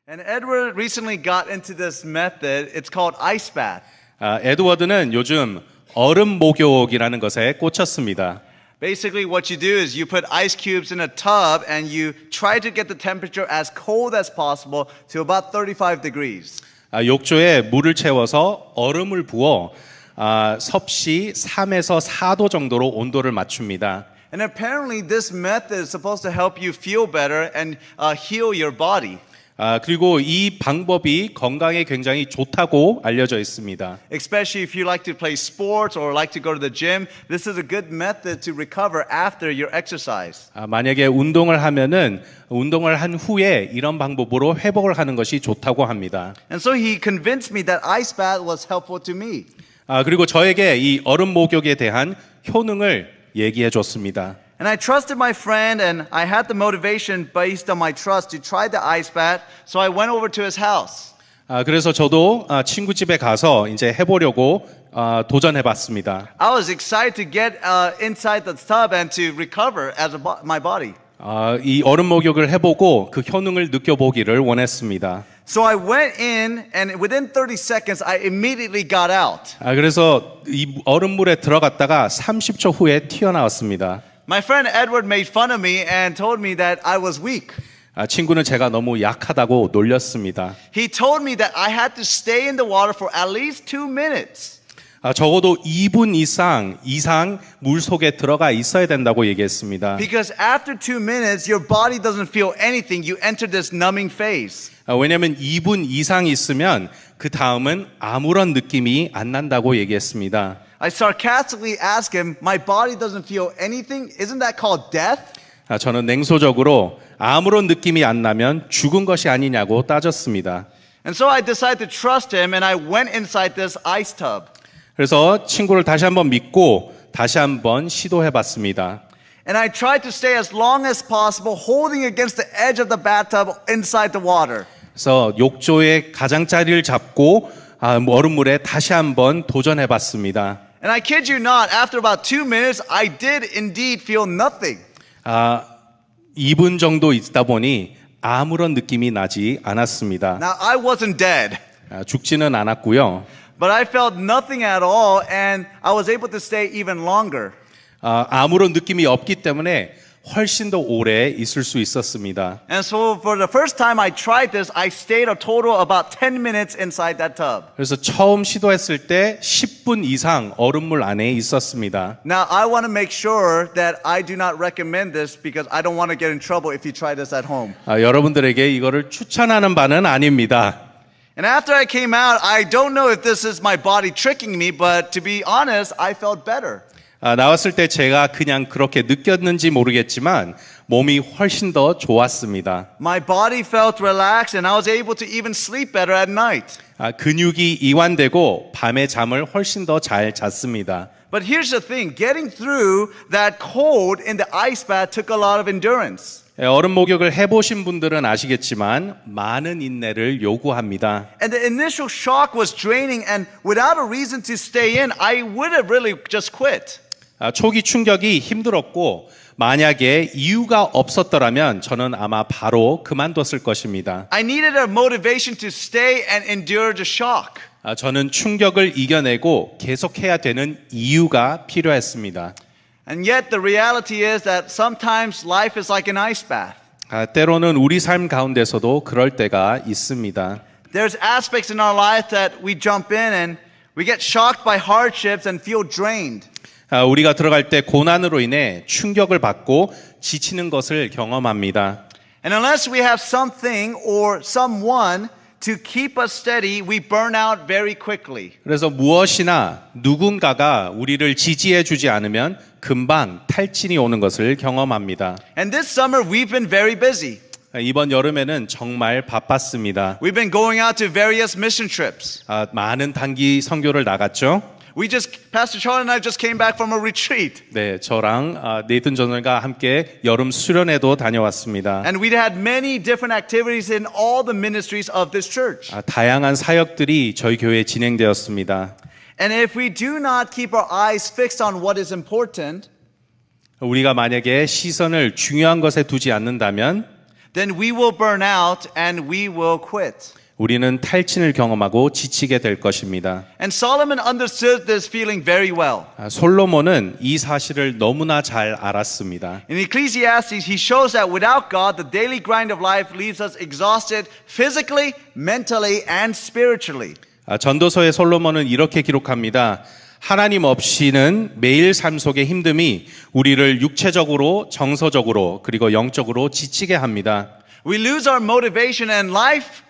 And Edward recently got into this method. It's called ice bath. 에드워드는 요즘 얼음 목욕이라는 것에 꽂혔습니다. Basically, what you do is you put ice cubes in a tub and you try to get the temperature as cold as possible to about 35 degrees. 욕조에 물을 채워서 얼음을 부어 섭씨 3에서 4도 정도로 온도를 맞춥니다. And apparently, this method is supposed to help you feel better and heal your body. 그리고 이 방법이 건강에 굉장히 좋다고 알려져 있습니다. Especially if you like to play sports or like to go to the gym, this is a good method to recover after your exercise. 만약에 운동을 하면은 운동을 한 후에 이런 방법으로 회복을 하는 것이 좋다고 합니다. And so he convinced me that ice bath was helpful to me. 그리고 저에게 이 얼음 목욕에 대한 효능을 얘기해 줬습니다. And I trusted my friend and I had the motivation based on my trust to try the ice bath, so I went over to his house. 그래서 저도 친구 집에 가서 이제 해보려고 도전해 봤습니다. I was excited to get inside the tub and to recover as my body. 이 얼음 목욕을 해보고 그 효능을 느껴보기를 원했습니다. So I went in and within 30 seconds I immediately got out. 그래서 이 얼음물에 들어갔다가 30초 후에 튀어나왔습니다. My friend Edward made fun of me and told me that I was weak. 친구는 제가 너무 약하다고 놀렸습니다. He told me that I had to stay in the water for at least 2 minutes. 적어도 2분 이상 물 속에 들어가 있어야 된다고 얘기했습니다. Because after 2 minutes, your body doesn't feel anything. You enter this numbing phase. 왜냐하면 2분 이상 있으면 그 다음은 아무런 느낌이 안 난다고 얘기했습니다. I sarcastically asked him, my body doesn't feel anything? Isn't that called death? 저는 냉소적으로 아무런 느낌이 안 나면 죽은 것이 아니냐고 따졌습니다. And so I decided to trust him and I went inside this ice tub. 그래서 친구를 다시 한번 믿고 다시 한번 시도해 봤습니다. And I tried to stay as long as possible holding against the edge of the bathtub inside the water. 그래서 욕조의 가장자리를 잡고 얼음물에 다시 한번 도전해 봤습니다. And I kid you not, after about 2 minutes, I did indeed feel nothing. 2분 정도 있다 보니 아무런 느낌이 나지 않았습니다. Now, I wasn't dead, 죽지는 않았고요. but I felt nothing at all, and I was able to stay even longer. 아무런 느낌이 없기 때문에 훨씬 더 오래 있을 수 있었습니다. And so for the first time I tried this, I stayed a total about 10 minutes inside that tub. 그래서 처음 시도했을 때 10분 이상 얼음물 안에 있었습니다. Now, I want to make sure that I do not recommend this because I don't want to get in trouble if you try this at home. 여러분들에게 이거를 추천하는 바는 아닙니다. And after I came out, I don't know if this is my body tricking me, but to be honest, I felt better. 나왔을 때 제가 그냥 그렇게 느꼈는지 모르겠지만 몸이 훨씬 더 좋았습니다. My body felt relaxed and I was able to even sleep better at night. 근육이 이완되고 밤에 잠을 훨씬 더 잘 잤습니다. But here's the thing, getting through that cold in the ice bath took a lot of endurance. 얼음 목욕을 해보신 분들은 아시겠지만 많은 인내를 요구합니다. And the initial shock was draining and without a reason to stay in, I would have really just quit. 초기 충격이 힘들었고 만약에 이유가 없었더라면 저는 아마 바로 그만뒀을 것입니다. I needed a motivation to stay and endure the shock. 저는 충격을 이겨내고 계속해야 되는 이유가 필요했습니다. And yet the reality is that sometimes life is like an ice bath. 때로는 우리 삶 가운데서도 그럴 때가 있습니다. There's aspects in our life that we jump in and we get shocked by hardships and feel drained. 우리가 들어갈 때 고난으로 인해 충격을 받고 지치는 것을 경험합니다. And unless we have something or someone to keep us steady, we burn out very quickly. 그래서 무엇이나 누군가가 우리를 지지해 주지 않으면 금방 탈진이 오는 것을 경험합니다. And this summer we've been very busy. 이번 여름에는 정말 바빴습니다. We've been going out to various mission trips. 많은 단기 선교를 나갔죠. Pastor Charlie and I just came back from a retreat. 네, 저랑 네이튼 저널과 함께 여름 수련회도 다녀왔습니다. And we had many different activities in all the ministries of this church. 다양한 사역들이 저희 교회에 진행되었습니다. And if we do not keep our eyes fixed on what is important, 우리가 만약에 시선을 중요한 것에 두지 않는다면 then we will burn out and we will quit. 우리는 탈진을 경험하고 지치게 될 것입니다. And Solomon understood this feeling very well. 솔로몬은 이 사실을 너무나 잘 알았습니다. In Ecclesiastes, he shows that without God, the daily grind of life leaves us exhausted physically, mentally, and spiritually. 전도서의 솔로몬은 이렇게 기록합니다. 하나님 없이는 매일 삶 속의 힘듦이 우리를 육체적으로, 정서적으로, 그리고 영적으로 지치게 합니다. We lose our motivation and life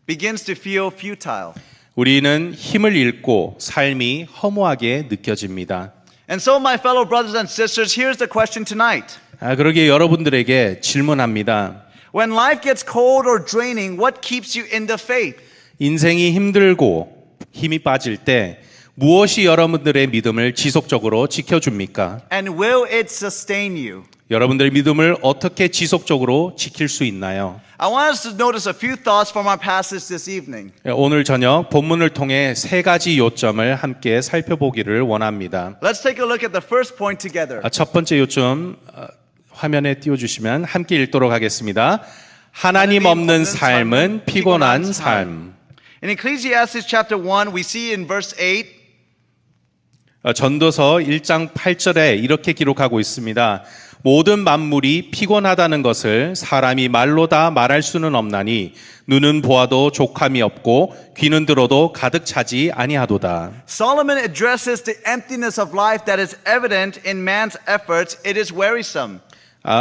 begins to feel futile. 우리는 힘을 잃고 삶이 허무하게 느껴집니다. And so, my fellow brothers and sisters, here's the question tonight. 그러기에 여러분들에게 질문합니다. When life gets cold or draining, what keeps you in the faith? 인생이 힘들고 힘이 빠질 때 무엇이 여러분들의 믿음을 지속적으로 지켜줍니까? And will it sustain you? 여러분들의 믿음을 어떻게 지속적으로 지킬 수 있나요? I want us to notice a few thoughts from our passage this evening. 오늘 저녁 본문을 통해 세 가지 요점을 함께 살펴보기를 원합니다. Let's take a look at the first point together. 첫 번째 요점 화면에 띄워주시면 함께 읽도록 하겠습니다. 하나님 없는 삶은 피곤한 삶. In Ecclesiastes chapter 1, we see in verse 8, 전도서 1장 8절에 이렇게 기록하고 있습니다. 모든 만물이 피곤하다는 것을 사람이 말로 다 말할 수는 없나니 눈은 보아도 족함이 없고 귀는 들어도 가득 차지 아니하도다. Solomon addresses the emptiness of life that is evident in man's efforts. It is wearisome.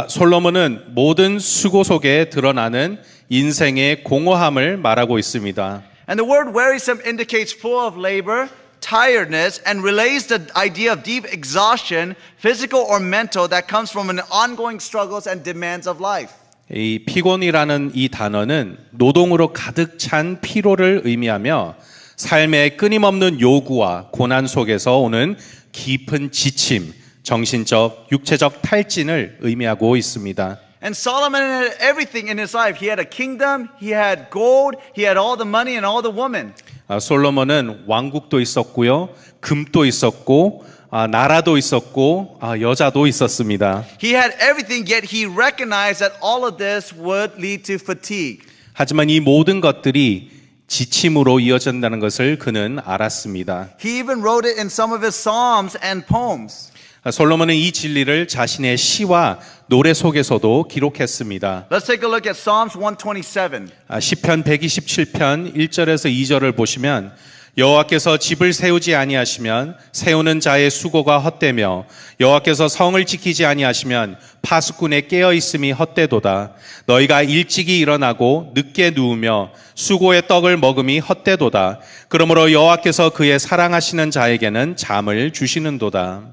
솔로몬은 모든 수고 속에 드러나는 인생의 공허함을 말하고 있습니다. And the word wearisome indicates full of labor, tiredness, and relays the idea of deep exhaustion, physical or mental, that comes from an ongoing struggles and demands of life. 이 피곤이라는 이 단어는 노동으로 가득 찬 피로를 의미하며 삶의 끊임없는 요구와 고난 속에서 오는 깊은 지침, 정신적, 육체적 탈진을 의미하고 있습니다. And Solomon had everything in his life. He had a kingdom, he had gold, he had all the money and all the women. 솔로몬은 왕국도 있었고요, 금도 있었고, 나라도 있었고, 여자도 있었습니다. He had everything, yet he recognized that all of this would lead to fatigue. 하지만 이 모든 것들이 지침으로 이어진다는 것을 그는 알았습니다. He even wrote it in some of his psalms and poems. 솔로몬은 이 진리를 자신의 시와 노래 속에서도 기록했습니다. Let's take a look at Psalms 127. 시편 127편 1절에서 2절을 보시면 여호와께서 집을 세우지 아니하시면 세우는 자의 수고가 헛되며 여호와께서 성을 지키지 아니하시면 파수꾼의 깨어 있음이 헛되도다. 너희가 일찍이 일어나고 늦게 누우며 수고의 떡을 먹음이 헛되도다. 그러므로 여호와께서 그의 사랑하시는 자에게는 잠을 주시는도다.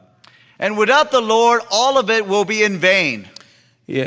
And without the Lord, all of it will be in vain.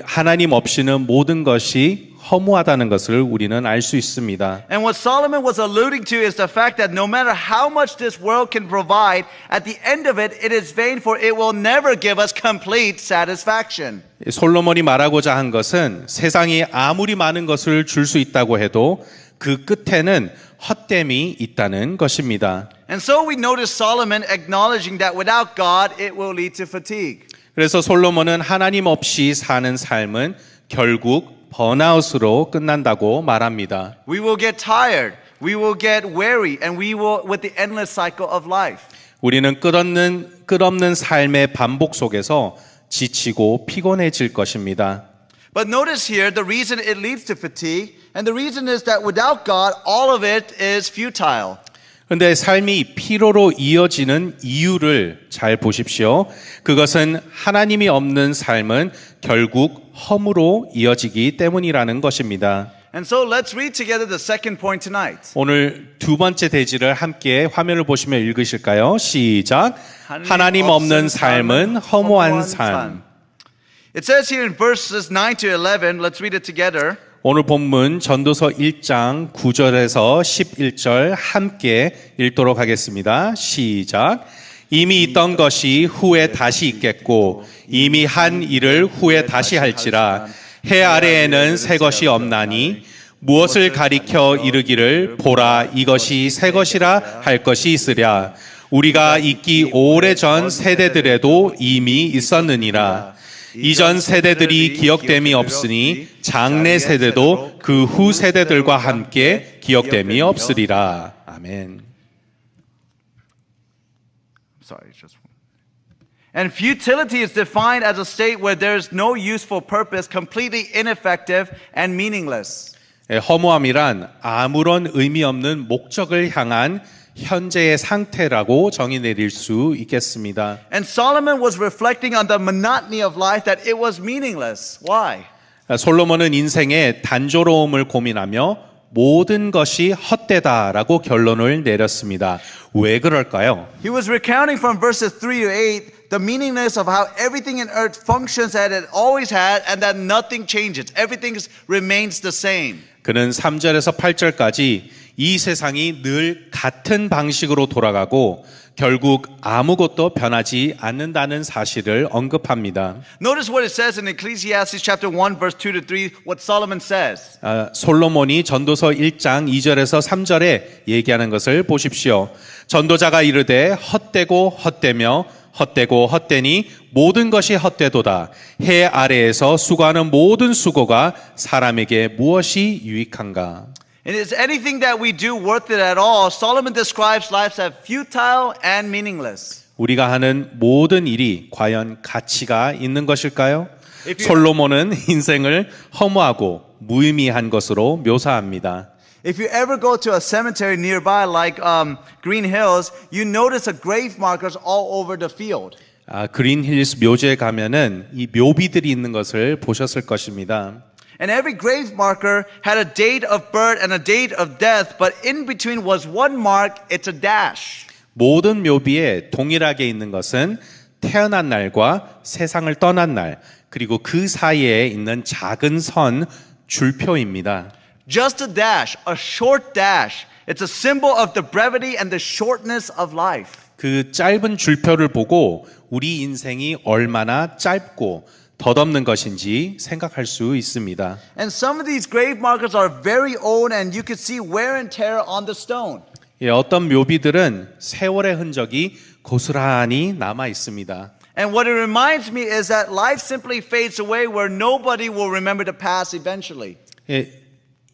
하나님 없이는 모든 것이 허무하다는 것을 우리는 알 수 있습니다. And what Solomon was alluding to is the fact that no matter how much this world can provide, at the end of it, it is vain, for it will never give us complete satisfaction. 솔로몬이 말하고자 한 것은 세상이 아무리 많은 것을 줄 수 있다고 해도 그 끝에는 헛됨이 있다는 것입니다. And so we notice Solomon acknowledging that without God, it will lead to fatigue. 그래서 솔로몬은 하나님 없이 사는 삶은 결국 번아웃으로 끝난다고 말합니다. We will get tired, we will get weary, and we will with the endless cycle of life. 우리는 끝없는 삶의 반복 속에서 지치고 피곤해질 것입니다. But notice here the reason it leads to fatigue, and the reason is that without God, all of it is futile. 그런데 삶이 피로로 이어지는 이유를 잘 보십시오. 그것은 하나님이 없는 삶은 결국 허무로 이어지기 때문이라는 것입니다. And so let's read together the second point tonight. 오늘 두 번째 대지를 함께 화면을 보시며 읽으실까요? 시작. 하나님 없는 삶은 허무한 삶. It says here in verses 9 to 11, let's read it together. 오늘 본문 전도서 1장 9절에서 11절 함께 읽도록 하겠습니다. 시작. 이미 있던 것이 후에 다시 있겠고 이미 한 일을 후에 다시 할지라. 해 아래에는 새 것이 없나니 무엇을 가리켜 이르기를 보라 이것이 새 것이라 할 것이 있으랴. 우리가 있기 오래전 세대들에도 이미 있었느니라. 이전 세대들이 기억됨이 없으니 장래 세대도 그 후 세대들과 함께 기억됨이 없으리라. 아멘. Sorry, just one. And futility is defined as a state where there is no useful purpose, completely ineffective and meaningless. 허무함이란 아무런 의미 없는 목적을 향한 현재의 상태라고 정의 내릴 수 있겠습니다. And Solomon was reflecting on the monotony of life that it was meaningless. Why? 솔로몬은 인생의 단조로움을 고민하며 모든 것이 헛되다라고 결론을 내렸습니다. 왜 그럴까요? He was recounting from verses 3 to 8 the meaningless of how everything in earth functions as it always had and that nothing changes. Everything remains the same. 그는 3절에서 8절까지 이 세상이 늘 같은 방식으로 돌아가고 결국 아무것도 변하지 않는다는 사실을 언급합니다. Notice what it says in Ecclesiastes chapter 1 verse 2 to 3 what Solomon says. 솔로몬이 전도서 1장 2절에서 3절에 얘기하는 것을 보십시오. 전도자가 이르되 헛되고 헛되며 헛되고 헛되니 모든 것이 헛되도다. 해 아래에서 수고하는 모든 수고가 사람에게 무엇이 유익한가? And is anything that we do worth it at all? Solomon describes life as futile and meaningless. 우리가 하는 모든 일이 과연 가치가 있는 것일까요? If you- 솔로몬은 인생을 허무하고 무의미한 것으로 묘사합니다. If you ever go to a cemetery nearby like Green Hills, you notice the grave markers all over the field. 그린힐스 묘지에 가면은 이 묘비들이 있는 것을 보셨을 것입니다. And every grave marker had a date of birth and a date of death, but in between was one mark, it's a dash. 모든 묘비에 동일하게 있는 것은 태어난 날과 세상을 떠난 날, 그리고 그 사이에 있는 작은 선, 줄표입니다. Just a dash, a short dash. It's a symbol of the brevity and the shortness of life. 그 짧은 줄표를 보고 우리 인생이 얼마나 짧고 덧없는 것인지 생각할 수 있습니다. And some of these grave markers are very old and you can see wear and tear on the stone. 어떤 묘비들은 세월의 흔적이 고스란히 남아 있습니다. And what it reminds me is that life simply fades away where nobody will remember the past eventually.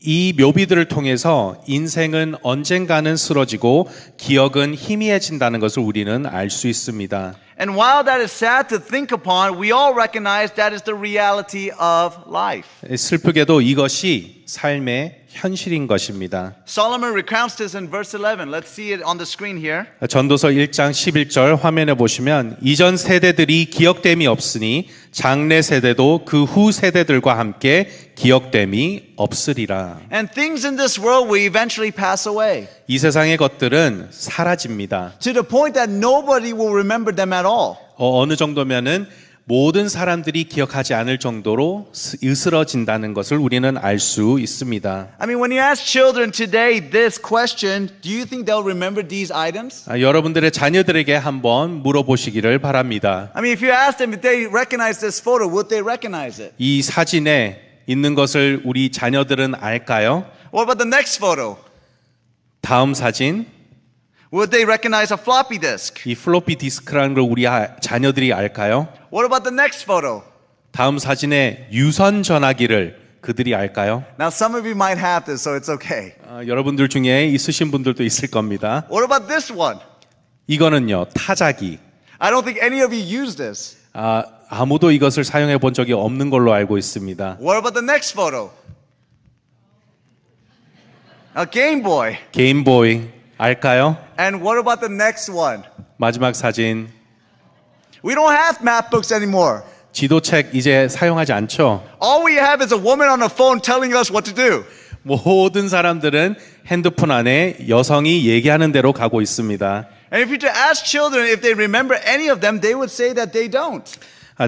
이 묘비들을 통해서 인생은 언젠가는 쓰러지고 기억은 희미해진다는 것을 우리는 알 수 있습니다. And while that is sad to think upon, we all recognize that is the reality of life. 슬프게도 이것이 삶의 현실인 것입니다. Solomon recounts this in verse 11. Let's see it on the screen here. 전도서 1장 11절 화면에 보시면 이전 세대들이 기억됨이 없으니 장래 세대도 그 후 세대들과 함께 기억됨이 없으리라. And things in this world will eventually pass away 이 세상의 것들은 사라집니다. to the point that nobody will remember them at all. 어느 정도면은 모든 사람들이 기억하지 않을 정도로 으스러진다는 것을 우리는 알 수 있습니다. I mean, when you ask children today this question, do you think they'll remember these items? 여러분들의 자녀들에게 한번 물어보시기를 바랍니다. I mean, if you ask them if they recognize this photo, would they recognize it? 이 사진에 있는 것을 우리 자녀들은 알까요? What about the next photo? 다음 사진, Would they recognize a floppy disk? 이 플로피 디스크라는 걸 우리 자녀들이 알까요? What about the next photo? 다음 사진에 유선 전화기를 그들이 알까요? Now, some of you might have this, so it's okay. 여러분들 중에 있으신 분들도 있을 겁니다. What about this one? 이거는요, 타자기. I don't think any of you use this. 아무도 이것을 사용해 본 적이 없는 걸로 알고 있습니다. What about the next photo? A Game Boy. 게임보이 알까요? And what about the next one? 마지막 사진. We don't have map books anymore. 지도책 이제 사용하지 않죠? All we have is a woman on a phone telling us what to do. 모든 사람들은 핸드폰 안에 여성이 얘기하는 대로 가고 있습니다. And if you to ask children if they remember any of them, they would say that they don't.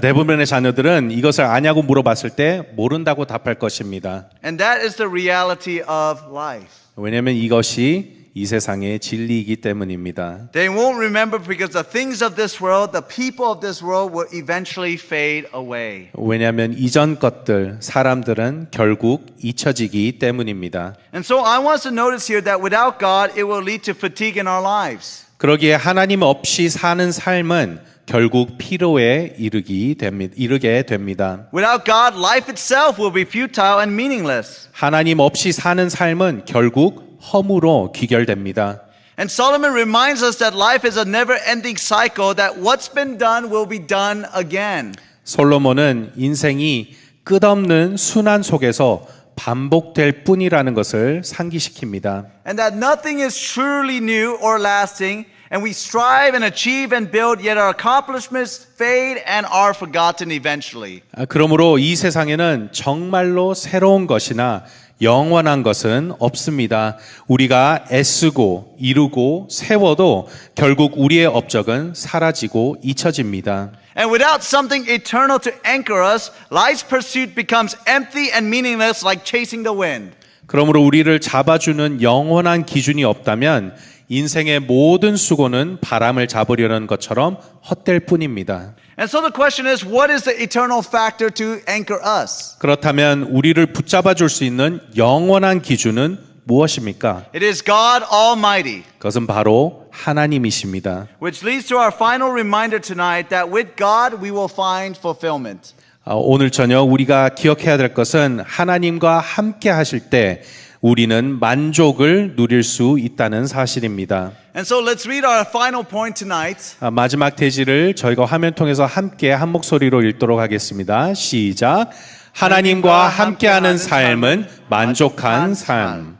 대부분의 자녀들은 이것을 아냐고 물어봤을 때 모른다고 답할 것입니다. And that is the reality of life. 왜냐하면 이것이 이 세상의 진리이기 때문입니다. They won't remember because the things of this world, the people of this world will eventually fade away. 왜냐하면 이전 것들, 사람들은 결국 잊혀지기 때문입니다. And so I want us to notice here that without God, it will lead to fatigue in our lives. 그러기에 하나님 없이 사는 삶은 결국 피로에 이르게 됩니다. Without God, life itself will be futile and meaningless. 하나님 없이 사는 삶은 결국 허무로 귀결됩니다. And Solomon reminds us that life is a never-ending cycle, that what's been done will be done again. 솔로몬은 인생이 끝없는 순환 속에서 반복될 뿐이라는 것을 상기시킵니다. And that nothing is truly new or lasting, and we strive and achieve and build, yet our accomplishments fade and are forgotten eventually. 그러므로 이 세상에는 정말로 새로운 것이나 영원한 것은 없습니다. 우리가 애쓰고 이루고 세워도 결국 우리의 업적은 사라지고 잊혀집니다. And without something eternal to anchor us, life's pursuit becomes empty and meaningless like chasing the wind. 그러므로 우리를 잡아주는 영원한 기준이 없다면 인생의 모든 수고는 바람을 잡으려는 것처럼 헛될 뿐입니다. And so the question is, what is the eternal factor to anchor us? 그렇다면 우리를 붙잡아 줄 수 있는 영원한 기준은 무엇입니까? It is God Almighty. 그것은 바로 하나님이십니다. Which leads to our final reminder tonight that with God we will find fulfillment. 오늘 저녁 우리가 기억해야 될 것은 하나님과 함께 하실 때 우리는 만족을 누릴 수 있다는 사실입니다. And so let's read our final point tonight. 마지막 대지를 저희가 화면 통해서 함께 한 목소리로 읽도록 하겠습니다. 시작. 하나님과 함께하는 삶은 만족한 삶.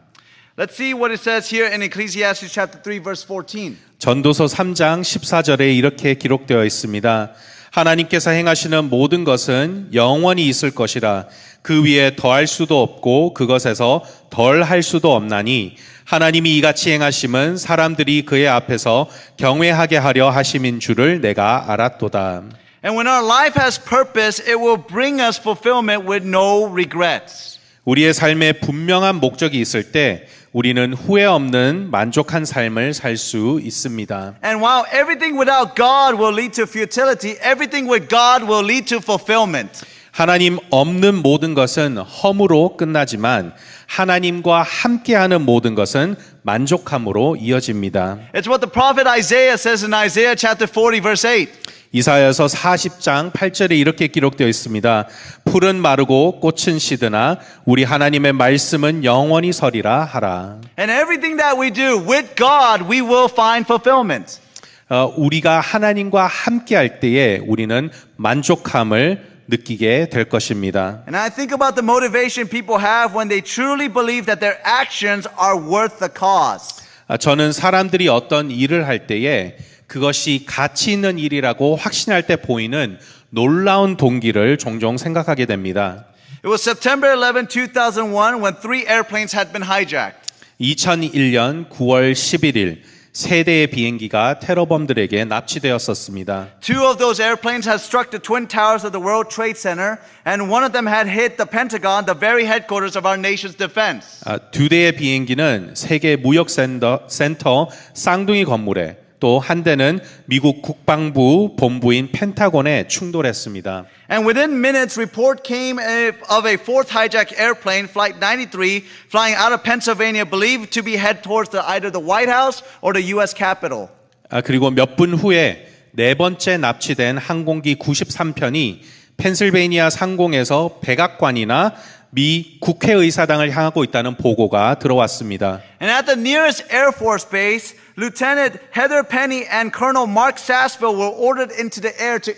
Let's see what it says here in Ecclesiastes chapter 3 verse 14. 전도서 3장 14절에 이렇게 기록되어 있습니다. 하나님께서 행하시는 모든 것은 영원히 있을 것이라 그 위에 더할 수도 없고 그것에서 덜 할 수도 없나니 하나님이 이같이 행하심은 사람들이 그의 앞에서 경외하게 하려 하심인 줄을 내가 알았도다. And when our life has purpose, it will bring us fulfillment with no regrets. 우리의 삶에 분명한 목적이 있을 때 우리는 후회 없는 만족한 삶을 살 수 있습니다. And while everything without God will lead to futility, everything with God will lead to fulfillment. 하나님 없는 모든 것은 허무로 끝나지만 하나님과 함께하는 모든 것은 만족함으로 이어집니다. It's what the prophet Isaiah says in Isaiah chapter 40 verse 8. 이사야서 40장 8절에 이렇게 기록되어 있습니다. 풀은 마르고 꽃은 시드나 우리 하나님의 말씀은 영원히 서리라 하라. And everything that we do with God, we will find fulfillment. 우리가 하나님과 함께할 때에 우리는 만족함을 느끼게 될 것입니다. And I think about the motivation people have when they truly believe that their actions are worth the cost. 저는 사람들이 어떤 일을 할 때에 그것이 가치 있는 일이라고 확신할 때 보이는 놀라운 동기를 종종 생각하게 됩니다. It was September 11, 2001 when 3 airplanes had been hijacked. 2001년 9월 11일 세 대의 비행기가 테러범들에게 납치되었었습니다. 2 of those airplanes had struck the twin towers of the World Trade Center, and one of them had hit the Pentagon, the very headquarters of our nation's defense. 두 대의 비행기는 세계 무역센터 쌍둥이 건물에 또 한 대는 미국 국방부 본부인 펜타곤에 충돌했습니다. And within minutes, report came of a 4th hijacked airplane, Flight 93, flying out of Pennsylvania, believed to be head towards either the White House or the U.S. Capitol. 그리고 몇 분 후에 네 번째 납치된 항공기 93편이 펜실베이니아 상공에서 백악관이나 미 국회의사당을 향하고 있다는 보고가 들어왔습니다. And at the nearest Air Force base, Lieutenant Heather Penny and Colonel Mark Sassville were ordered into the air to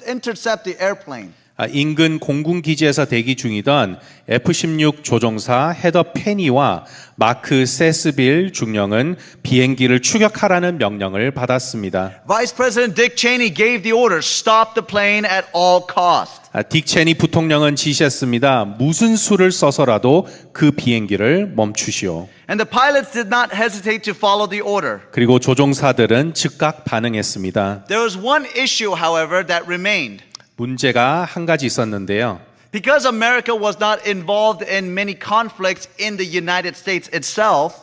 intercept the airplane. 인근 공군 기지에서 대기 중이던 F-16 조종사 헤더 페니와 마크 세스빌 중령은 비행기를 추격하라는 명령을 받았습니다. Vice President Dick Cheney gave the order, stop the plane at all cost. 딕 체니 부통령은 지시했습니다. 무슨 수를 써서라도 그 비행기를 멈추시오. And the pilots did not hesitate to follow the order. 그리고 조종사들은 즉각 반응했습니다. There was one issue, however, that remained. 문제가 한 가지 있었는데요. Because America was not involved in many conflicts in the United States itself,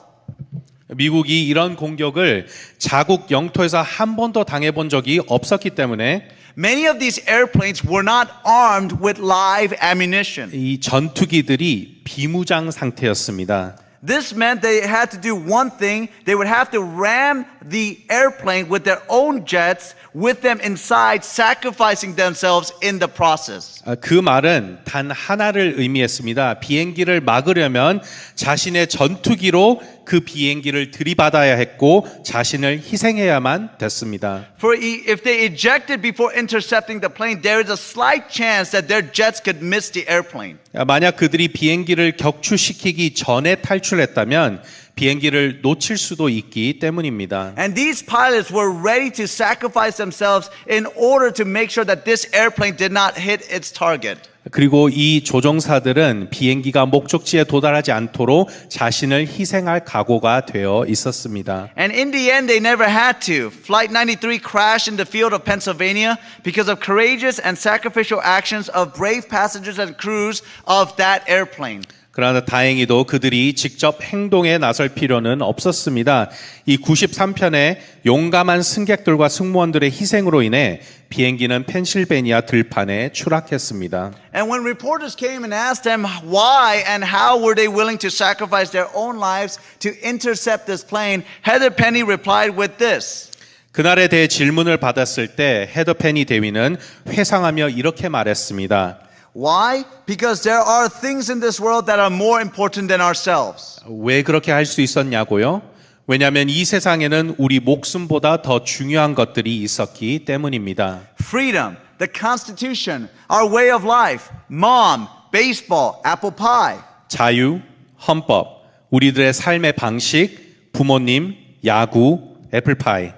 미국이 이런 공격을 자국 영토에서 한 번도 당해본 적이 없었기 때문에 many of these airplanes were not armed with live ammunition. 이 전투기들이 비무장 상태였습니다. This meant they had to do one thing. They would have to ram the airplane with their own jets with them inside, sacrificing themselves in the process. 그 말은 단 하나를 의미했습니다. 비행기를 막으려면 자신의 전투기로 그 비행기를 들이받아야 했고 자신을 희생해야만 됐습니다. For if they ejected before intercepting the plane, there is a slight chance that their jets could miss the airplane. 만약 그들이 비행기를 격추시키기 전에 탈출했다면 비행기를 놓칠 수도 있기 때문입니다. And these pilots were ready to sacrifice themselves in order to make sure that this airplane did not hit its target. 그리고 이 조종사들은 비행기가 목적지에 도달하지 않도록 자신을 희생할 각오가 되어 있었습니다. And in the end, they never had to. Flight 93 crashed in the field of Pennsylvania because of courageous and sacrificial actions of brave passengers and crews of that airplane. 그러나 다행히도 그들이 직접 행동에 나설 필요는 없었습니다. 이 93편의 용감한 승객들과 승무원들의 희생으로 인해 비행기는 펜실베니아 들판에 추락했습니다. And when reporters came and asked them why and how were they willing to sacrifice their own lives to intercept this plane, Heather Penny replied with this. 그날에 대해 질문을 받았을 때 헤더 페니 대위는 회상하며 이렇게 말했습니다. Why? Because there are things in this world that are more important than ourselves. 왜 그렇게 할 수 있었냐고요? 왜냐하면 이 세상에는 우리 목숨보다 더 중요한 것들이 있었기 때문입니다. Freedom, the Constitution, our way of life, mom, baseball, apple pie. 자유, 헌법, 우리들의 삶의 방식, 부모님, 야구, 애플파이.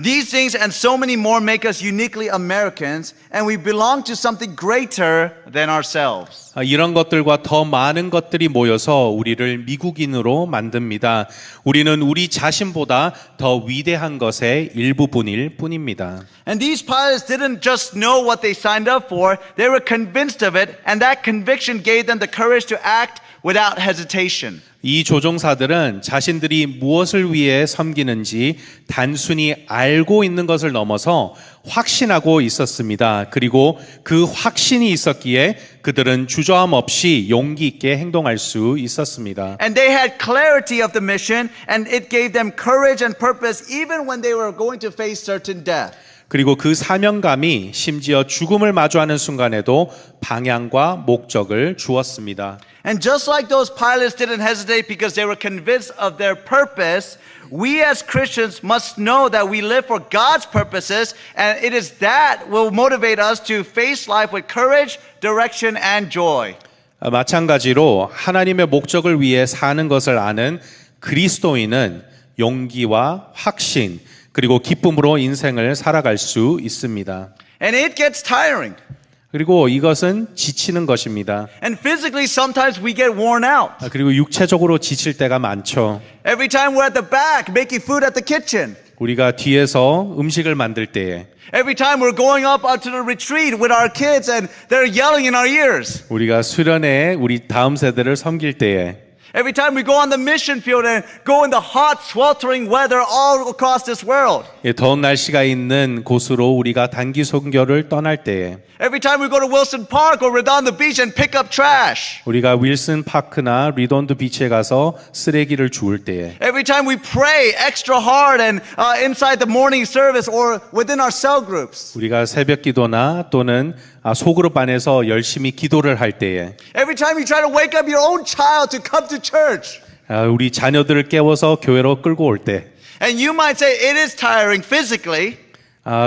These things and so many more make us uniquely Americans, and we belong to something greater than ourselves. 이런 것들과 더 많은 것들이 모여서 우리를 미국인으로 만듭니다. 우리는 우리 자신보다 더 위대한 것의 일부분일 뿐입니다. And these pilots didn't just know what they signed up for, they were convinced of it, and that conviction gave them the courage to act without hesitation. 이 조종사들은 자신들이 무엇을 위해 섬기는지 단순히 알고 있는 것을 넘어서 확신하고 있었습니다. 그리고 그 확신이 있었기에 그들은 주저함 없이 용기 있게 행동할 수 있었습니다. And they had clarity of the mission, and it gave them courage and purpose even when they were going to face certain death. 그리고 그 사명감이 심지어 죽음을 마주하는 순간에도 방향과 목적을 주었습니다. And just like those pilots didn't hesitate because they were convinced of their purpose, we as Christians must know that we live for God's purposes, and it is that will motivate us to face life with courage, direction, and joy. 마찬가지로 하나님의 목적을 위해 사는 것을 아는 그리스도인은 용기와 확신 그리고 기쁨으로 인생을 살아갈 수 있습니다. And it gets tiring. 그리고 이것은 지치는 것입니다. And physically, sometimes we get worn out. 그리고 육체적으로 지칠 때가 많죠. Every time we're at the back making food at the kitchen. 우리가 뒤에서 음식을 만들 때에 Every time we're going up to the retreat with our kids and they're yelling in our ears. 우리가 수련회에 우리 다음 세대를 섬길 때에 Every time we go on the mission field and go in the hot, sweltering weather all across this world. 더운 날씨가 있는 곳으로 우리가 단기 선교를 떠날 때에 Every time we go to Wilson Park or Redondo Beach and pick up trash. 우리가 윌슨 파크나 리돈드 비치에 가서 쓰레기를 주울 때에 Every time we pray extra hard and inside the morning service or within our cell groups. 우리가 새벽 기도나 또는 소그룹 안에서 열심히 기도를 할 때에 Every time you try to wake up your own child to come to church. 우리 자녀들을 깨워서 교회로 끌고 올 때 And you might say it is tiring physically.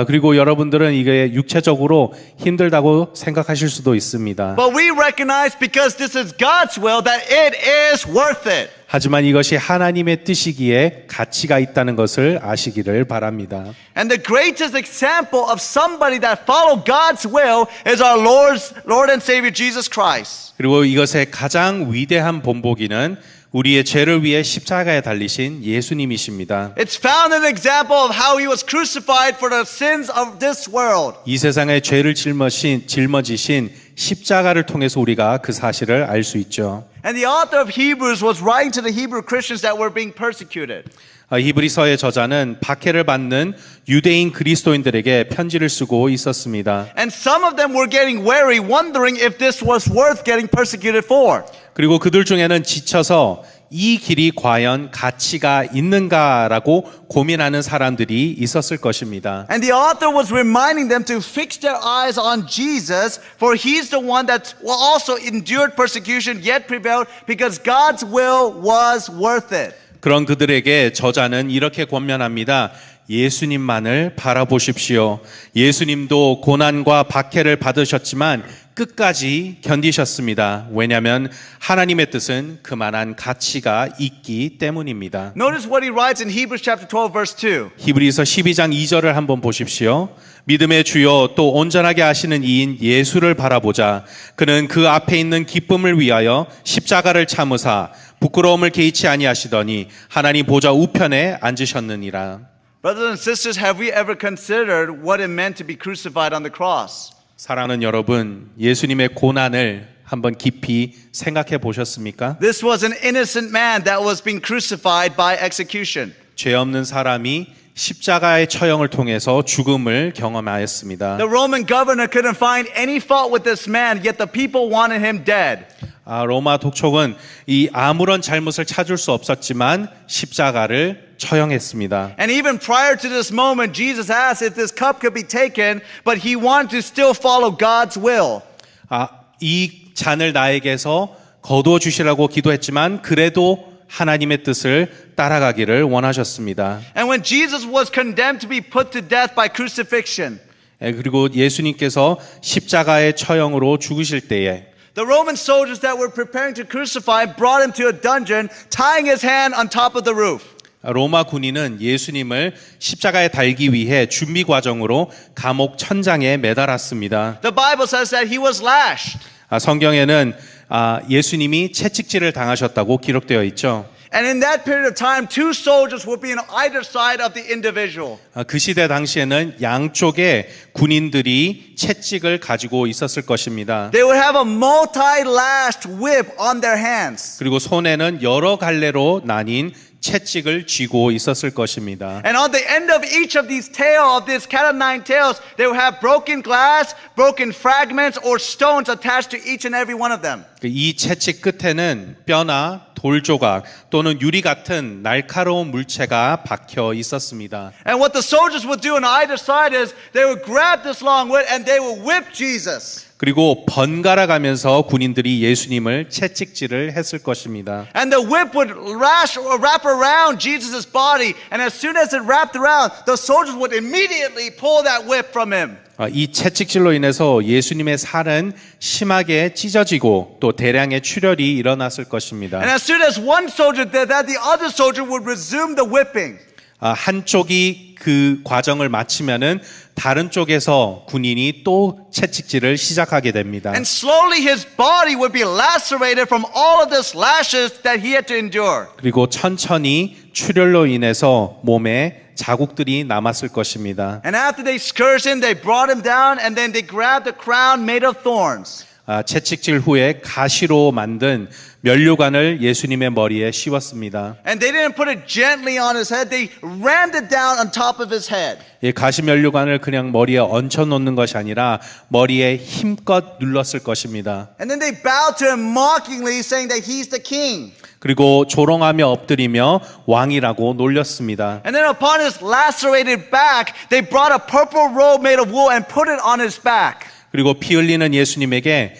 그리고 여러분들은 이게 육체적으로 힘들다고 생각하실 수도 있습니다. But we recognize because this is God's will that it is worth it. 하지만 이것이 하나님의 뜻이기에 가치가 있다는 것을 아시기를 바랍니다. And the greatest example of somebody that followed God's will is our Lord and Savior Jesus Christ. 그리고 이것의 가장 위대한 본보기는 우리의 죄를 위해 십자가에 달리신 예수님이십니다. It's found an example of how he was crucified for the sins of this world. 이 세상의 죄를 짊어지신 십자가를 통해서 우리가 그 사실을 알 수 있죠. And the author of Hebrews was writing to the Hebrew Christians that were being persecuted. 히브리서의 저자는 박해를 받는 유대인 그리스도인들에게 편지를 쓰고 있었습니다. And some of them were getting weary, wondering if this was worth getting persecuted for. 그리고 그들 중에는 지쳐서 이 길이 과연 가치가 있는가라고 고민하는 사람들이 있었을 것입니다. And the author was reminding them to fix their eyes on Jesus, for he's the one that also endured persecution yet prevailed because God's will was worth it. 그런 그들에게 저자는 이렇게 권면합니다. 예수님만을 바라보십시오. 예수님도 고난과 박해를 받으셨지만 끝까지 견디셨습니다. 왜냐하면 하나님의 뜻은 그만한 가치가 있기 때문입니다. Notice what he writes in Hebrews chapter 12 verse 2. 히브리서 12장 2절을 한번 보십시오. 믿음의 주요 또 온전하게 하시는 이인 예수를 바라보자. 그는 그 앞에 있는 기쁨을 위하여 십자가를 참으사 부끄러움을 개의치 아니하시더니 하나님 보좌 우편에 앉으셨느니라. Brothers and sisters, have we ever considered what it meant to be crucified on the cross? 사랑하는 여러분, 예수님의 고난을 한번 깊이 생각해 보셨습니까? This was an innocent man that was being crucified by execution. 죄 없는 사람이 십자가의 처형을 통해서 죽음을 경험하였습니다. The Roman governor couldn't find any fault with this man, yet the people wanted him dead. 로마 독촉은 이 아무런 잘못을 찾을 수 없었지만 십자가를 처형했습니다. And even prior to this moment, Jesus asked if this cup could be taken, but he wanted to still follow God's will. 이 잔을 나에게서 거두어 주시라고 기도했지만 그래도 하나님의 뜻을 따라가기를 원하셨습니다. And when Jesus was condemned to be put to death by crucifixion, 그리고 예수님께서 십자가의 처형으로 죽으실 때에 the Roman soldiers that were preparing to crucify brought him to a dungeon, tying his hand on top of the roof. 로마 군인은 예수님을 십자가에 달기 위해 준비 과정으로 감옥 천장에 매달았습니다. The Bible says that he was lashed. 성경에는 예수님이 채찍질을 당하셨다고 기록되어 있죠. And in that period of time, two soldiers would be on either side of the individual. 그 시대 당시에는 양쪽에 군인들이 채찍을 가지고 있었을 것입니다. They would have a multi-lashed whip on their hands. 그리고 손에는 여러 갈래로 나뉜 채찍을 쥐고 있었을 것입니다. And on the end of each of these tails, of this cat of nine tails, they would have broken glass, broken fragments, or stones attached to each and every one of them. 이 채찍 끝에는 뼈나 돌 조각 또는 유리 같은 날카로운 물체가 박혀 있었습니다. And what the soldiers would do on either side is they would grab this long whip and they would whip Jesus. 그리고 번갈아 가면서 군인들이 예수님을 채찍질을 했을 것입니다. And the whip would wrap around Jesus' body, and as soon as it wrapped around, the soldiers would immediately pull that whip from him. 이 채찍질로 인해서 예수님의 살은 심하게 찢어지고 또 대량의 출혈이 일어났을 것입니다. And as soon as one soldier did that, the other soldier would resume the whipping. 한쪽이 그 과정을 마치면은 다른 쪽에서 군인이 또 채찍질을 시작하게 됩니다. And slowly his body would be lacerated from all of these lashes that he had to endure. 그리고 천천히 출혈로 인해서 몸에 자국들이 남았을 것입니다. And after they scourged him, they brought him down and then they grabbed the crown made of thorns. 채찍질 후에 가시로 만든 면류관을 예수님의 머리에 씌웠습니다. And they didn't put it gently on his head. They rammed it down on top of his head. 이 가시 면류관을 그냥 머리에 얹혀 놓는 것이 아니라 머리에 힘껏 눌렀을 것입니다. And then they bowed to him mockingly, saying that he's the king. 그리고 조롱하며 엎드리며 왕이라고 놀렸습니다. And then upon his lacerated back, they brought a purple robe made of wool and put it on his back. 그리고 피 흘리는 예수님에게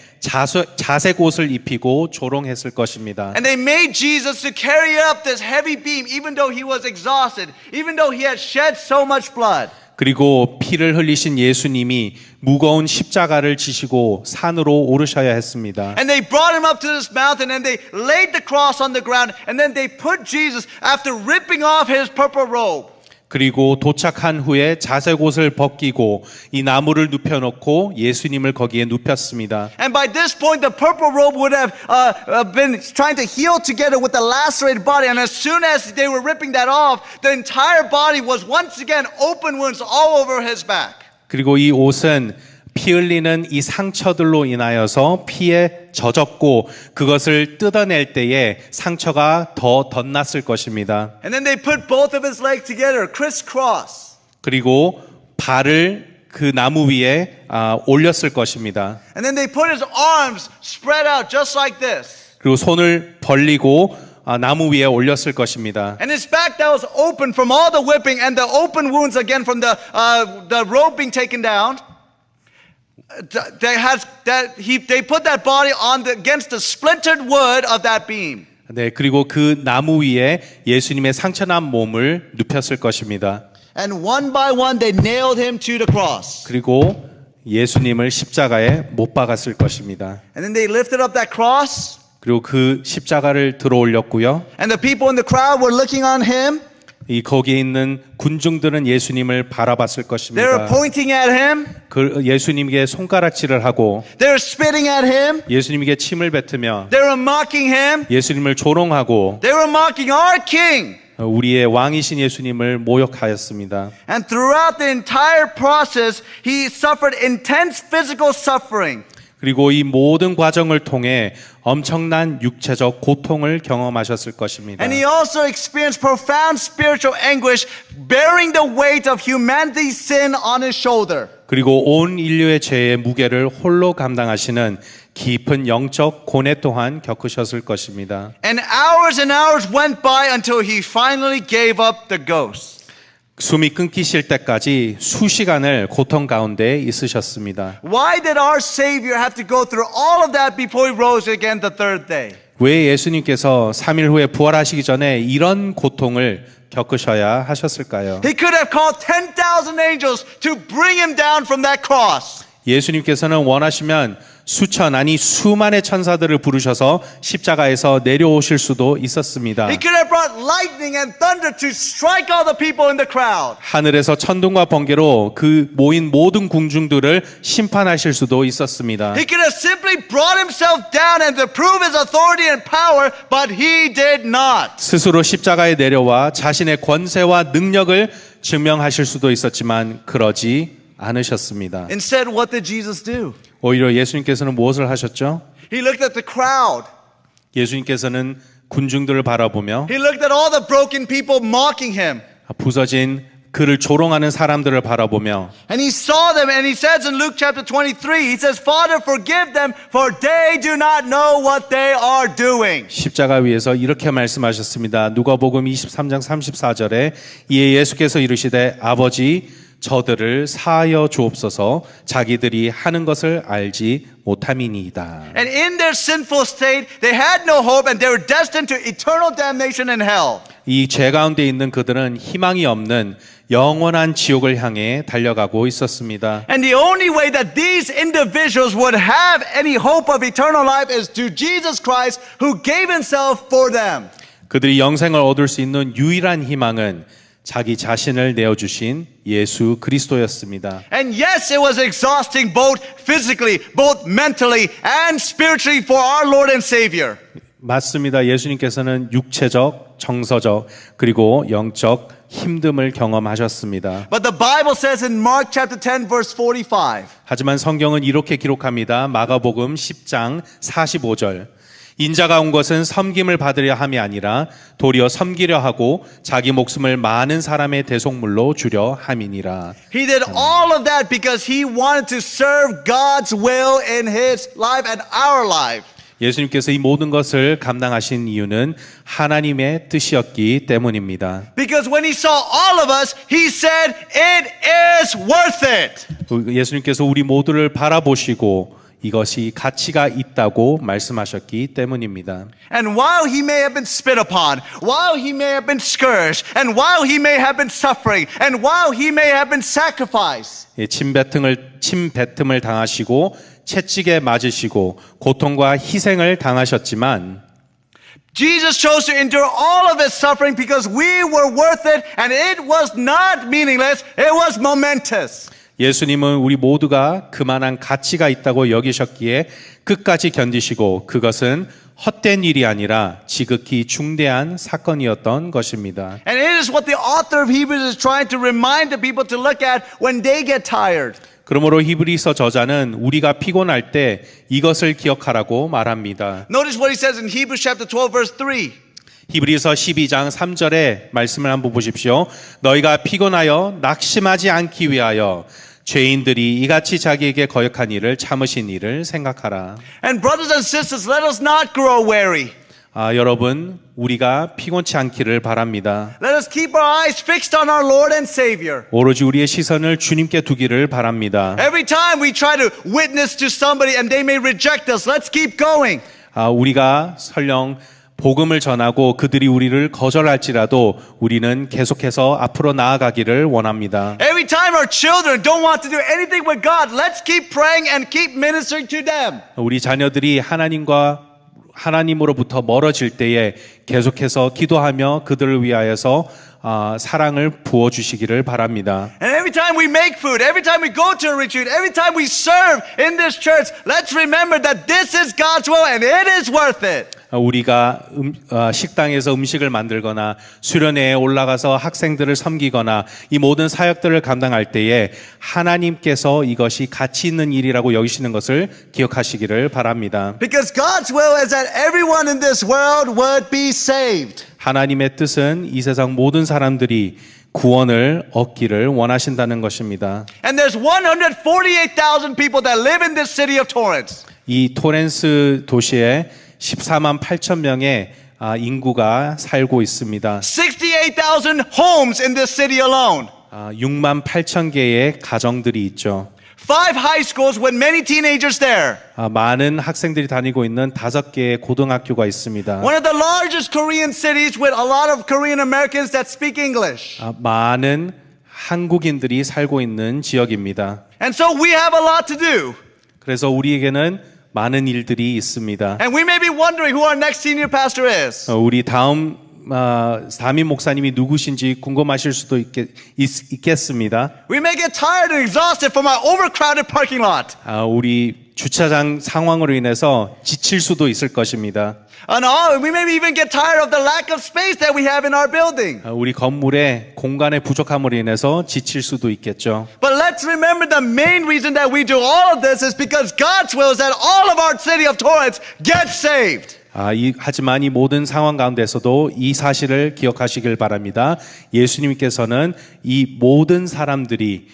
자색 옷을 입히고 조롱했을 것입니다. And they made Jesus to carry up this heavy beam, even though he was exhausted, even though he had shed so much blood. 그리고 피를 흘리신 예수님이 무거운 십자가를 지시고 산으로 오르셔야 했습니다. And they brought him up to this mountain and they laid the cross on the ground and then they put Jesus after ripping off his purple robe. 그리고 도착한 후에 자색 옷을 벗기고 이 나무를 눕혀놓고 예수님을 거기에 눕혔습니다. And by this point, the purple robe would have been trying to heal together with the lacerated body. And as soon as they were ripping that off, the entire body was once again open wounds all over his back. 그리고 이 옷은 피 흘리는 이 상처들로 인하여서 피에 젖었고 그것을 뜯어낼 때에 상처가 더 덧났을 것입니다. And then they put both of his legs together, crisscross. 그리고 발을 그 나무 위에 올렸을 것입니다. And then they put his arms spread out just like this. 그리고 손을 벌리고 나무 위에 올렸을 것입니다. And his back that was open from all the whipping and the open wounds again from the rope being taken down. They put that body against the splintered wood of that beam. 네, 그리고 그 나무 위에 예수님의 상처난 몸을 눕혔을 것입니다. And one by one they nailed him to the cross. 그리고 예수님을 십자가에 못 박았을 것입니다. And then they lifted up that cross. 그리고 그 십자가를 들어 올렸고요. And the people in the crowd were looking on him. 이 거기에 있는 군중들은 예수님을 바라봤을 They were 것입니다. pointing at him. 그 예수님에게 손가락질을 하고 They were spitting at him. 예수님에게 침을 뱉으며 They were mocking him. 예수님을 조롱하고 They were mocking our king. 우리의 왕이신 예수님을 모욕하였습니다. And throughout the entire process, he suffered intense physical suffering. 그리고 이 모든 과정을 통해 엄청난 육체적 고통을 경험하셨을 것입니다. And he also experienced profound spiritual anguish, bearing the weight of humanity's sin on his shoulder. 그리고 온 인류의 죄의 무게를 홀로 감당하시는 깊은 영적 고뇌 또한 겪으셨을 것입니다. And hours went by until he finally gave up the ghost. 숨이 끊기실 때까지 수시간을 고통 가운데 있으셨습니다. Why did our Savior have to go through all of that before he rose again the third day? 왜 예수님께서 3일 후에 부활하시기 전에 이런 고통을 겪으셔야 하셨을까요? He could have called 10,000 angels to bring him down from that cross. 예수님께서는 원하시면 수천 아니 수만의 천사들을 부르셔서 십자가에서 내려오실 수도 있었습니다. He could have brought lightning and thunder to strike all the people in the crowd. 하늘에서 천둥과 번개로 그 모인 모든 궁중들을 심판하실 수도 있었습니다. He could have simply brought himself down and to prove his authority and power, but he did not. 스스로 십자가에 내려와 자신의 권세와 능력을 증명하실 수도 있었지만 그러지 않으셨습니다. Instead, what did Jesus do? 오히려 예수님께서는 무엇을 하셨죠? He looked at the crowd. 예수님께서는 군중들을 바라보며 He looked at all the broken people mocking him. 부서진 그를 조롱하는 사람들을 바라보며 And he saw them and he says in Luke chapter 23, he says, Father, forgive them, for they do not know what they are doing. 십자가 위에서 이렇게 말씀하셨습니다. 누가복음 23장 34절에 이에 예수께서 이르시되 아버지 저들을 사하여 주옵소서 자기들이 하는 것을 알지 못함이니이다. And in their sinful state, they had no hope and they were destined to eternal damnation in hell. 이 죄 가운데 있는 그들은 희망이 없는 영원한 지옥을 향해 달려가고 있었습니다. And the only way that these individuals would have any hope of eternal life is to Jesus Christ who gave himself for them. 그들이 영생을 얻을 수 있는 유일한 희망은 자기 자신을 내어주신 예수 그리스도였습니다. And yes, it was exhausting both physically, both mentally, and spiritually for our Lord and Savior. 맞습니다. 예수님께서는 육체적, 정서적, 그리고 영적 힘듦을 경험하셨습니다. But the Bible says in Mark chapter 10 verse 45. 하지만 성경은 이렇게 기록합니다. 마가복음 10장 45절. 인자가 온 것은 섬김을 받으려 함이 아니라 도리어 섬기려 하고 자기 목숨을 많은 사람의 대속물로 주려 함이니라. He did all of that because he wanted to serve God's will in his life and our life. 예수님께서 이 모든 것을 감당하신 이유는 하나님의 뜻이었기 때문입니다. Because when he saw all of us, he said, it is worth it. 예수님께서 우리 모두를 바라보시고 이것이 가치가 있다고 말씀하셨기 때문입니다. And while he may have been spit upon, while he may have been scourged, and while he may have been suffering, and while he may have been sacrificed, 침뱉음을 당하시고 채찍에 맞으시고 고통과 희생을 당하셨지만 Jesus chose to endure all of his suffering because we were worth it, and it was not meaningless, it was momentous. 예수님은 우리 모두가 그만한 가치가 있다고 여기셨기에 끝까지 견디시고 그것은 헛된 일이 아니라 지극히 중대한 사건이었던 것입니다. And it is what the author of Hebrews is trying to remind the people to look at when they get tired. 그러므로 히브리서 저자는 우리가 피곤할 때 이것을 기억하라고 말합니다. Notice what he says in Hebrews chapter 12 verse 3. 히브리서 12장 3절의 말씀을 한번 보십시오. 너희가 피곤하여 낙심하지 않기 위하여 죄인들이 이같이 자기에게 거역한 일을 참으신 일을 생각하라. And brothers and sisters, let us not grow weary. 여러분, 우리가 피곤치 않기를 바랍니다. Let us keep our eyes fixed on our Lord and Savior. 오로지 우리의 시선을 주님께 두기를 바랍니다. Every time we try to witness to somebody and they may reject us, let's keep going. 우리가 설령 복음을 전하고 그들이 우리를 거절할지라도 우리는 계속해서 앞으로 나아가기를 원합니다. Every time our children don't want to do anything with God, let's keep praying and keep ministering to them. 우리 자녀들이 하나님으로부터 멀어질 때에 계속해서 기도하며 그들을 위하여서 사랑을 부어주시기를 바랍니다. And every time we make food, every time we go to a retreat, every time we serve in this church, let's remember that this is God's will and it is worth it. 우리가 식당에서 음식을 만들거나 수련회에 올라가서 학생들을 섬기거나 이 모든 사역들을 감당할 때에 하나님께서 이것이 가치 있는 일이라고 여기시는 것을 기억하시기를 바랍니다. Because God's will is that everyone in this world would be saved. 하나님의 뜻은 이 세상 모든 사람들이 구원을 얻기를 원하신다는 것입니다. And there's 148,000 people that live in this city of Torrance. 이 토렌스 도시에 14만 8천 명의 인구가 살고 있습니다. 68,000 homes in this city alone. 6만 8천 개의 가정들이 있죠. 5 high schools with many teenagers there. 많은 학생들이 다니고 있는 5개의 고등학교가 있습니다. One of the largest Korean cities with a lot of Korean Americans that speak English. 많은 한국인들이 살고 있는 지역입니다. And so we have a lot to do. 그래서 우리에게는 많은 일들이 있습니다. And we may be wondering who our next senior pastor is. 우리 다음 담임 목사님이 누구신지 궁금하실 수도 있겠습니다. We may get tired and exhausted from our overcrowded parking lot. 우리 주차장 상황으로 인해서 지칠 수도 있을 것입니다. And we may even get tired of the lack of space that we have in our building. 우리 건물의 공간의 부족함으로 인해서 지칠 수도 있겠죠. But let's remember the main reason that we do all of this is because God's will is that all of our city of Torrance get saved. 하지만 이 모든 상황 가운데서도 이 사실을 기억하시길 바랍니다. 예수님께서는 이 모든 사람들이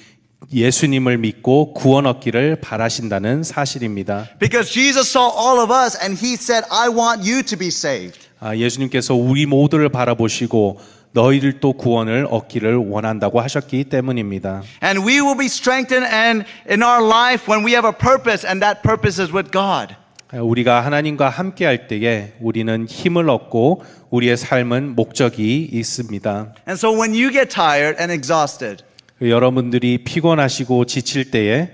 예수님을 믿고 구원 얻기를 바라신다는 사실입니다. Because Jesus saw all of us and he said, I want you to be saved. 예수님께서 우리 모두를 바라보시고 너희들도 구원을 얻기를 원한다고 하셨기 때문입니다. And we will be strengthened and in our life when we have a purpose and that purpose is with God. 우리가 하나님과 함께 할 때에 우리는 힘을 얻고 우리의 삶은 목적이 있습니다. And so when you get tired and exhausted, 여러분들이 피곤하시고 지칠 때에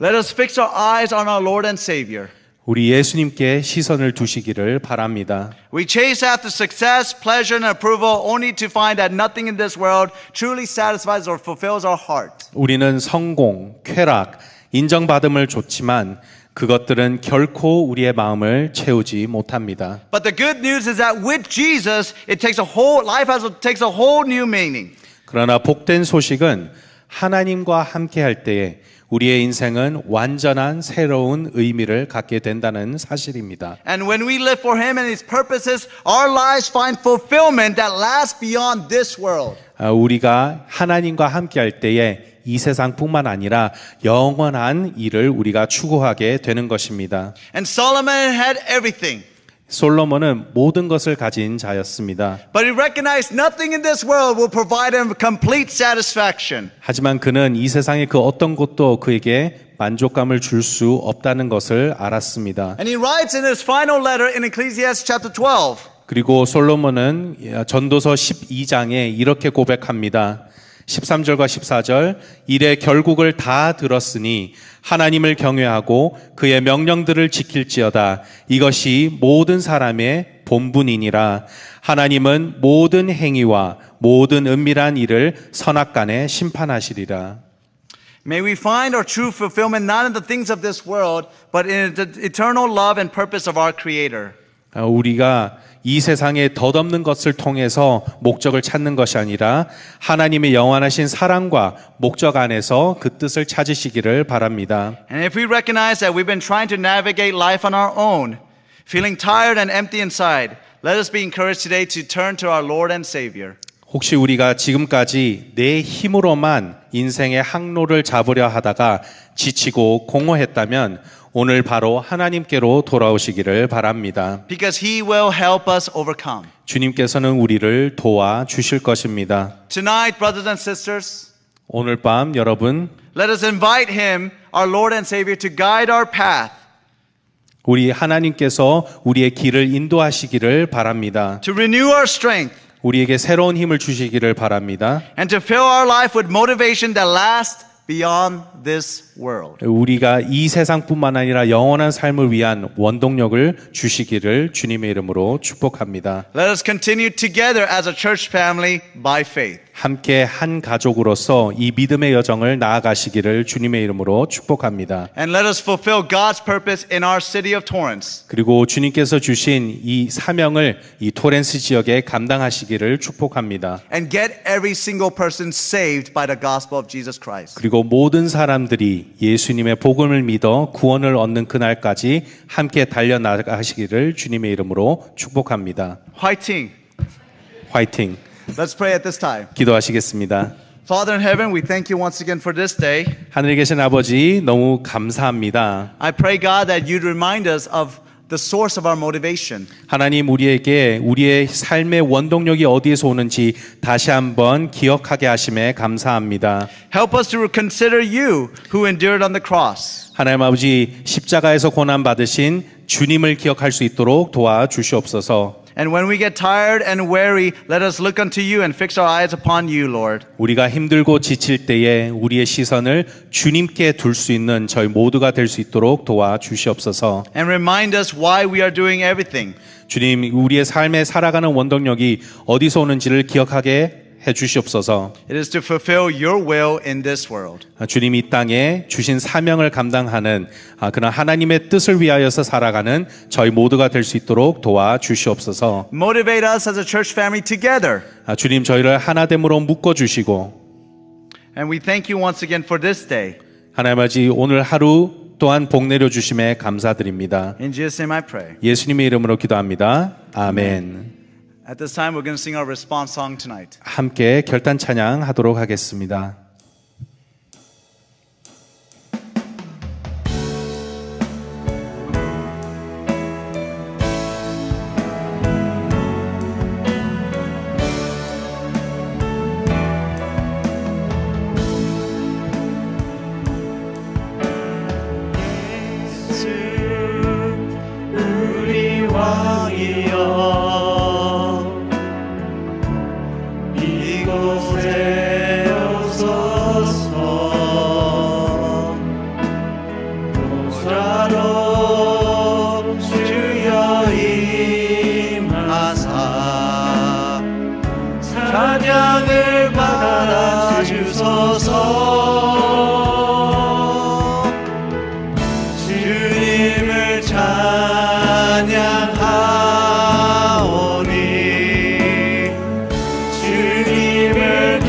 let us fix our eyes on our Lord and Savior. 우리 예수님께 시선을 두시기를 바랍니다. We chase after success, pleasure, and approval only to find that nothing in this world truly satisfies or fulfills our heart. 우리는 성공, 쾌락, 인정받음을 줬지만 그것들은 결코 우리의 마음을 채우지 못합니다. But the good news is that with Jesus, it takes takes a whole new meaning. 그러나 복된 소식은 하나님과 함께 할 때에 우리의 인생은 완전한 새로운 의미를 갖게 된다는 사실입니다. And when we live for Him and His purposes, our lives find fulfillment that lasts beyond this world. 우리가 하나님과 함께 할 때에 이 세상뿐만 아니라 영원한 일을 우리가 추구하게 되는 것입니다. And Solomon had everything. 솔로몬은 모든 것을 가진 자였습니다. But he recognized nothing in this world will provide him complete satisfaction. 하지만 그는 이 세상의 그 어떤 것도 그에게 만족감을 줄 수 없다는 것을 알았습니다. And he writes in his final letter in Ecclesiastes chapter 12. 그리고 솔로몬은 전도서 12장에 이렇게 고백합니다. 13절과 14절 이래 결국을 다 들었으니 하나님을 경외하고 그의 명령들을 지킬지어다. 이것이 모든 사람의 본분이니라. 하나님은 모든 행위와 모든 은밀한 일을 선악간에 심판하시리라. May we find our true fulfillment not in the things of this world, but in the eternal love and purpose of our Creator. 우리가 이 세상에 덧없는 것을 통해서 목적을 찾는 것이 아니라 하나님의 영원하신 사랑과 목적 안에서 그 뜻을 찾으시기를 바랍니다. And if we recognize that we've been trying to navigate life on our own, feeling tired and empty inside, let us be encouraged today to turn to our Lord and Savior. 혹시 우리가 지금까지 내 힘으로만 인생의 항로를 잡으려 하다가 지치고 공허했다면 오늘 바로 하나님께로 돌아오시기를 바랍니다. because He will help us overcome. 주님께서는 우리를 도와 주실 것입니다. Tonight, brothers and sisters, 오늘 밤 여러분, let us invite Him, our Lord and Savior, to guide our path, 우리 하나님께서 우리의 길을 인도하시기를 바랍니다. to renew our strength, 우리에게 새로운 힘을 주시기를 바랍니다. and to fill our life with motivation that lasts beyond this world. 우리가 이 세상뿐만 아니라 영원한 삶을 위한 원동력을 주시기를 주님의 이름으로 축복합니다. Let us continue together as a church family by faith. 함께 한 가족으로서 이 믿음의 여정을 나아가시기를 주님의 이름으로 축복합니다. And let us fulfill God's purpose in our city of Torrance. 그리고 주님께서 주신 이 사명을 이 토렌스 지역에 감당하시기를 축복합니다. And get every single person saved by the gospel of Jesus Christ. 그리고 모든 사람들이 예수님의 복음을 믿어 구원을 얻는 그날까지 함께 달려나가시기를 주님의 이름으로 축복합니다. Fighting. 화이팅! Let's pray at this time. 기도하시겠습니다. Father in heaven, we thank you once again for this day. 하늘에 계신 아버지 너무 감사합니다. I pray, God, that you'd remind us of the source of our motivation. 하나님 우리에게 우리의 삶의 원동력이 어디에서 오는지 다시 한번 기억하게 하심에 감사합니다. Help us to consider you who endured on the cross. 하나님 아버지 십자가에서 고난 받으신 주님을 기억할 수 있도록 도와주시옵소서. And when we get tired and weary, let us look unto you and fix our eyes upon you, Lord. 우리가 힘들고 지칠 때에 우리의 시선을 주님께 둘 수 있는 저희 모두가 될 수 있도록 도와주시옵소서. And remind us why we are doing everything. 주님, 우리의 삶에 살아가는 원동력이 어디서 오는지를 기억하게 해 주시옵소서. It is to fulfill your will in this world. 주님 이 땅에 주신 사명을 감당하는 그런 하나님의 뜻을 위하여서 살아가는 저희 모두가 될 수 있도록 도와주시옵소서. Motivate us as a church family together. 주님 저희를 하나됨으로 묶어주시고 And we thank you once again for this day. 하나님 아버지 오늘 하루 또한 복 내려주심에 감사드립니다. In Jesus' name I pray. 예수님의 이름으로 기도합니다. 아멘. At this time, we're going to sing our response song tonight. 함께 결단 찬양하도록 하겠습니다. 우리 왕이여 이곳에 오소서 보좌로 주여 임하사 찬양을 받아주소서 주님을 찬양하오니 주님을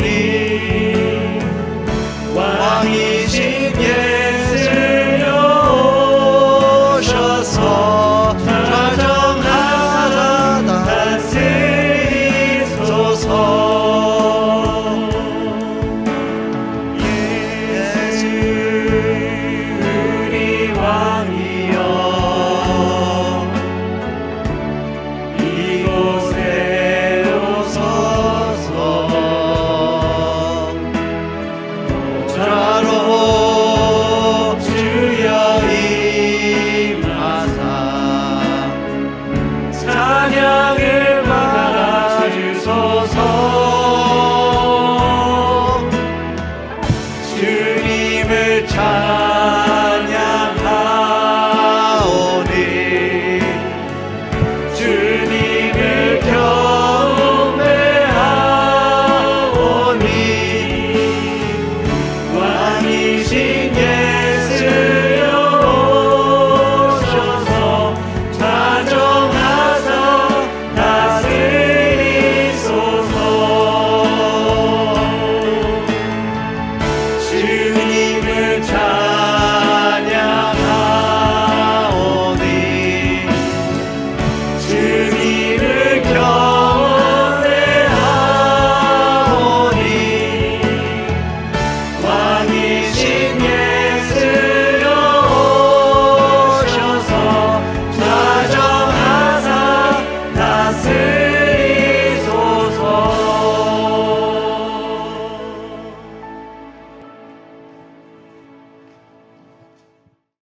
경배하오니 왕이신 예수여 오셔서 좌정하사 다스리소서 예수 우리 왕이여 이곳에 오소서 보좌로 주여 임하사 찬양을 받아주소서 주님을 찬양하오니 주